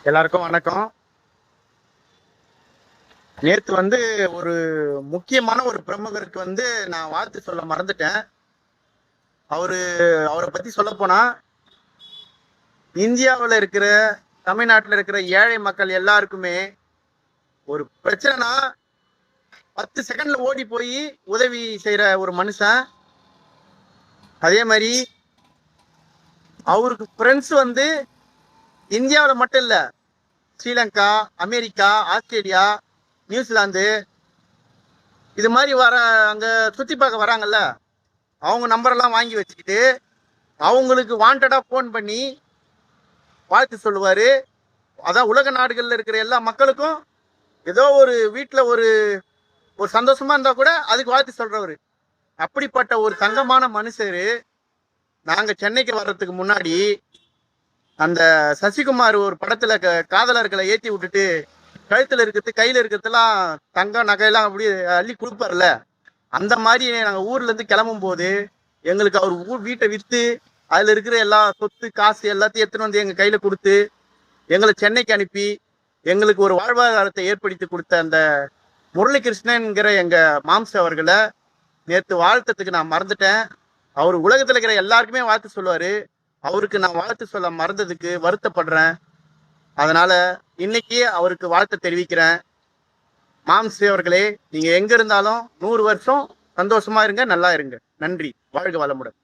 எல்லாருக்கும் வணக்கம். நேத்து ஒரு முக்கியமான ஒரு பிரமுகருக்கு நான் வாழ்த்து சொல்ல மறந்துட்டேன். அவரு அவரை பத்தி சொல்ல போனா, இந்தியாவில் இருக்கிற, தமிழ்நாட்டில் இருக்கிற ஏழை மக்கள் எல்லாருக்குமே ஒரு பிரச்சனைனா 10 செகண்ட்ல ஓடி போய் உதவி செய்யற ஒரு மனுஷன். அதே மாதிரி அவருக்கு ஃப்ரெண்ட்ஸ் இந்தியாவில் மட்டும் இல்ல, ஸ்ரீலங்கா, அமெரிக்கா, ஆஸ்திரேலியா, நியூசிலாந்து இது மாதிரி அங்க சுத்தி பார்க்க வராங்கல்ல, அவங்க நம்பரெல்லாம் வாங்கி வச்சுக்கிட்டு அவங்களுக்கு வாண்டடா போன் பண்ணி வாழ்த்து சொல்லுவாரு. அதான் உலக நாடுகள்ல இருக்கிற எல்லா மக்களுக்கும் ஏதோ ஒரு வீட்டுல ஒரு ஒரு சந்தோஷமா இருந்தா கூட அதுக்கு வாழ்த்து சொல்றவரு. அப்படிப்பட்ட ஒரு தங்கமான மனுஷரு. நாங்க சென்னைக்கு வர்றதுக்கு முன்னாடி அந்த சசிகுமார் ஒரு படத்துல காதலர்களை ஏத்தி விட்டுட்டு கழுத்துல இருக்கிறது கையில இருக்கிறதுலாம் தங்க நகையெல்லாம் அப்படி அள்ளி கொடுப்பார்ல, அந்த மாதிரி நாங்க ஊர்ல இருந்து கிளம்பும் போது எங்களுக்கு அவர் வீட்டை வித்து அதுல இருக்கிற எல்லா சொத்து காசு எல்லாத்தையும் எடுத்துன்னு எங்க கையில கொடுத்து எங்களை சென்னைக்கு அனுப்பி எங்களுக்கு ஒரு வாழ்வாதாரத்தை ஏற்படுத்தி கொடுத்த அந்த முரளிகிருஷ்ணன்கிற எங்க மாம்ச அவர்களை நேற்று வாழ்த்தத்துக்கு நான் மறந்துட்டேன். அவர் உலகத்துல இருக்கிற எல்லாருக்குமே வாழ்த்து சொல்லுவாரு. அவருக்கு நான் வாழ்த்து சொல்ல மறந்ததுக்கு வருத்தப்படுறேன். அதனால இன்னைக்கு அவருக்கு வாழ்த்து தெரிவிக்கிறேன். மாம்சே அவர்களே, நீங்க எங்க இருந்தாலும் 100 வருஷம் சந்தோஷமா இருங்க, நல்லா இருங்க. நன்றி. வாழ்க வளமுடன்.